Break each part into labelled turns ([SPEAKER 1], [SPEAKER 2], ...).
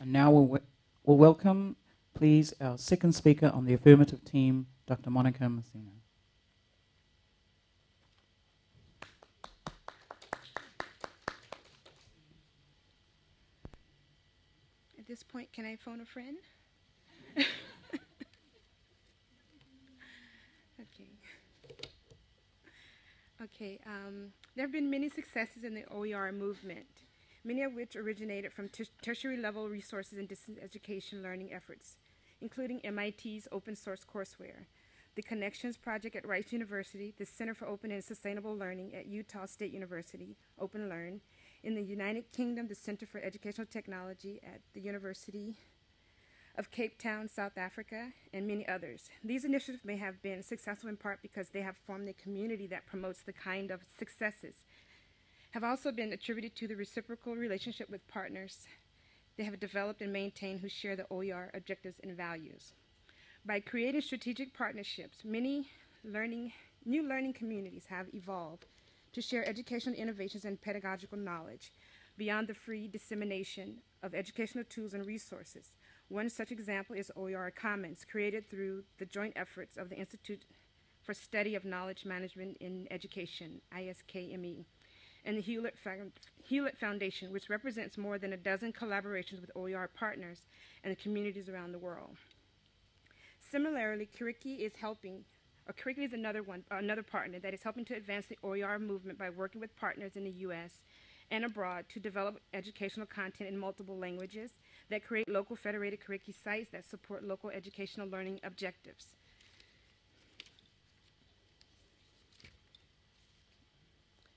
[SPEAKER 1] And now we'll welcome, please, our second speaker on the Affirmative team, Dr. Monica Masino.
[SPEAKER 2] At this point, can I phone a friend? Okay, there have been many successes in the OER movement, many of which originated from tertiary level resources and distance education learning efforts, including MIT's open source courseware, the Connections Project at Rice University, the Center for Open and Sustainable Learning at Utah State University, OpenLearn. In the United Kingdom, the Center for Educational Technology at the University of Cape Town, South Africa, and many others. These initiatives may have been successful in part because they have formed a community that promotes the kind of successes, have also been attributed to the reciprocal relationship with partners they have developed and maintained who share the OER objectives and values. By creating strategic partnerships, many new learning communities have evolved to share educational innovations and pedagogical knowledge beyond the free dissemination of educational tools and resources. One such example is OER Commons, created through the joint efforts of the Institute for Study of Knowledge Management in Education, ISKME, and the Hewlett Foundation, which represents more than a dozen collaborations with OER partners and communities around the world. Similarly, Curriki is another partner that is helping to advance the OER movement by working with partners in the U.S. and abroad to develop educational content in multiple languages that create local federated Curriki sites that support local educational learning objectives.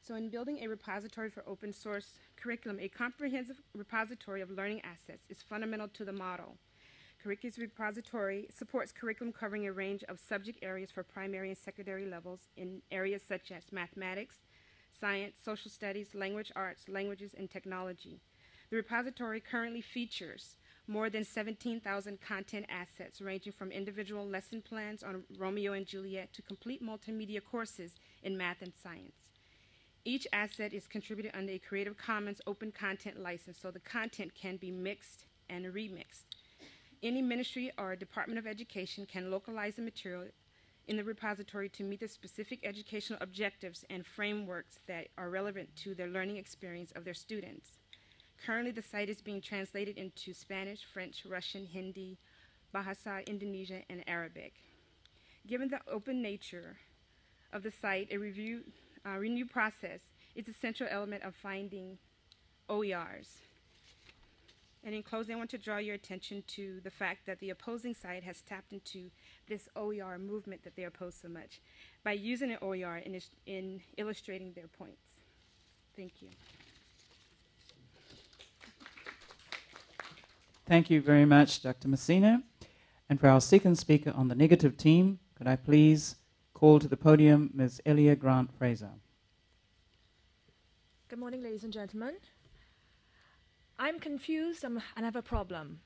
[SPEAKER 2] So in building a repository for open source curriculum, a comprehensive repository of learning assets is fundamental to the model. Curriki's repository supports curriculum covering a range of subject areas for primary and secondary levels in areas such as mathematics, science, social studies, language arts, languages, and technology. The repository currently features more than 17,000 content assets ranging from individual lesson plans on Romeo and Juliet to complete multimedia courses in math and science. Each asset is contributed under a Creative Commons open content license, so the content can be mixed and remixed. Any ministry or Department of Education can localize the material in the repository to meet the specific educational objectives and frameworks that are relevant to their learning experience of their students. Currently, the site is being translated into Spanish, French, Russian, Hindi, Bahasa, Indonesian, and Arabic. Given the open nature of the site, a review process is a central element of finding OERs. And in closing, I want to draw your attention to the fact that the opposing side has tapped into this OER movement that they oppose so much by using an OER in illustrating their points. Thank you.
[SPEAKER 1] Thank you very much, Dr. Masino. And for our second speaker on the negative team, could I please call to the podium Ms. Elia Grant-Fraser.
[SPEAKER 3] Good morning, ladies and gentlemen. I'm confused and have a problem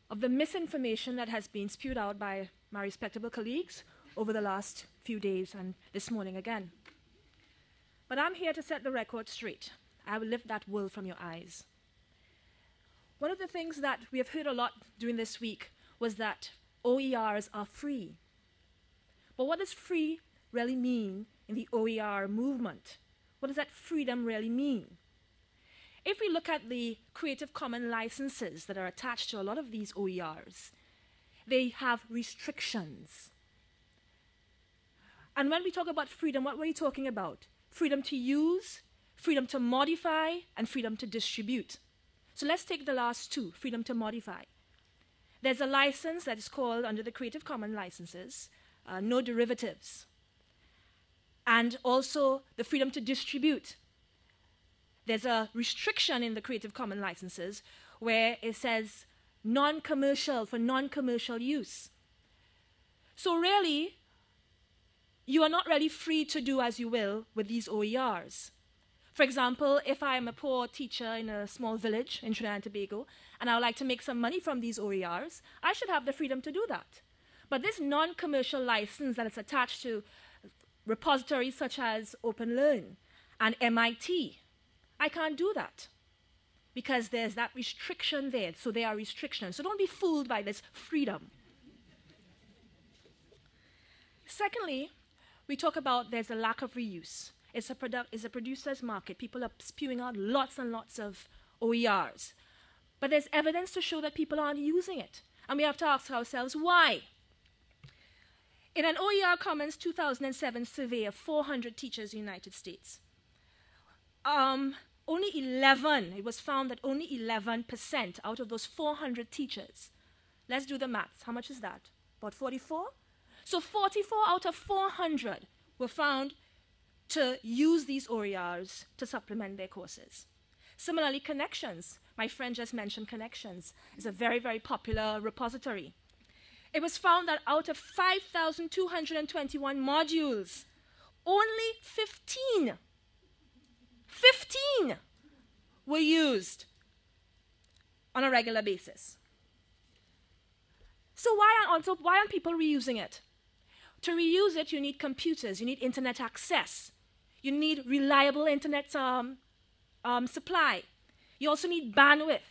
[SPEAKER 3] of the misinformation that has been spewed out by my respectable colleagues over the last few days and this morning again. But I'm here to set the record straight. I will lift that wool from your eyes. One of the things that we have heard a lot during this week was that OERs are free. But what does free really mean in the OER movement? What does that freedom really mean? If we look at the Creative Commons licenses that are attached to a lot of these OERs, they have restrictions. And when we talk about freedom, what were we talking about? Freedom to use, freedom to modify, and freedom to distribute. So let's take the last two, freedom to modify. There's a license that is called, under the Creative Commons licenses, no derivatives. And also the freedom to distribute. There's a restriction in the Creative Commons licenses where it says non-commercial, for non-commercial use. So really, you are not really free to do as you will with these OERs. For example, if I'm a poor teacher in a small village in Trinidad and Tobago, and I would like to make some money from these OERs, I should have the freedom to do that. But this non-commercial license that is attached to repositories such as OpenLearn and MIT, I can't do that. because there's that restriction there. So there are restrictions. So don't be fooled by this freedom. Secondly, we talk about there's a lack of reuse. It's a producer's market. People are spewing out lots and lots of OERs. But there's evidence to show that people aren't using it. And we have to ask ourselves why. In an OER Commons 2007 survey of 400 teachers in the United States, only 11, it was found that only 11% out of those 400 teachers, let's do the maths, how much is that? About 44? So 44 out of 400 were found to use these OERs to supplement their courses. Similarly, Connections, my friend just mentioned Connections, is a very, very popular repository. It was found that out of 5,221 modules, only 15 were used on a regular basis. So why aren't people reusing it? To reuse it, you need computers, you need internet access, you need reliable internet supply. You also need bandwidth.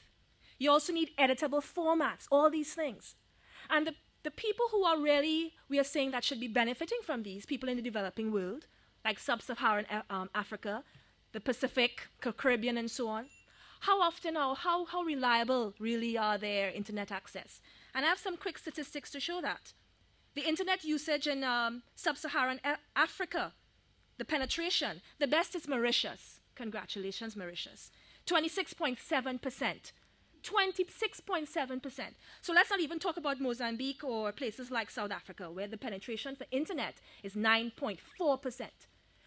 [SPEAKER 3] You also need editable formats, all these things. And the people who are really, we are saying that should be benefiting from these, people in the developing world, like sub-Saharan Africa, the Pacific, Caribbean, and so on, how often or how reliable really are their internet access? And I have some quick statistics to show that. The internet usage in sub-Saharan Africa, the penetration, the best is Mauritius. Congratulations, Mauritius. 26.7%. 26.7%. So let's not even talk about Mozambique or places like South Africa, where the penetration for internet is 9.4%.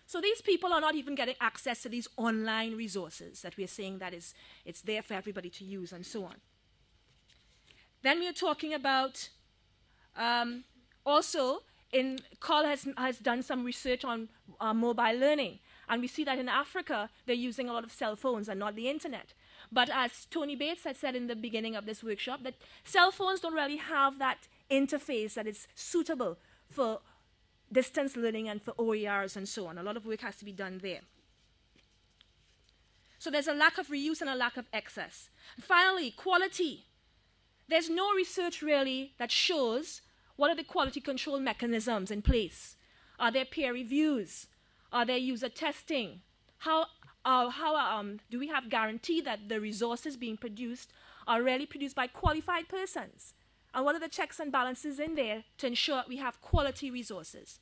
[SPEAKER 3] So these people are not even getting access to these online resources that we're saying that it's there for everybody to use and so on. Then we're talking about also, Carl has done some research on mobile learning. And we see that in Africa, they're using a lot of cell phones and not the internet. But as Tony Bates had said in the beginning of this workshop, that cell phones don't really have that interface that is suitable for distance learning and for OERs and so on. A lot of work has to be done there. So there's a lack of reuse and a lack of access. And finally, quality. There's no research really that shows what are the quality control mechanisms in place. Are there peer reviews? Are there user testing? How do we have guarantee that the resources being produced are really produced by qualified persons? And what are the checks and balances in there to ensure we have quality resources?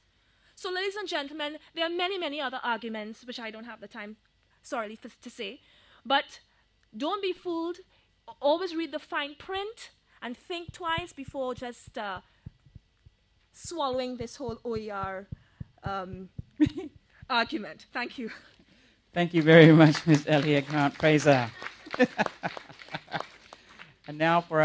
[SPEAKER 3] So ladies and gentlemen, there are many, many other arguments, which I don't have the time, sorry, to say. But don't be fooled. Always read the fine print and think twice before just swallowing this whole OER argument. Thank you.
[SPEAKER 1] Thank you very much, Ms. Elia Grant-Fraser. And now for our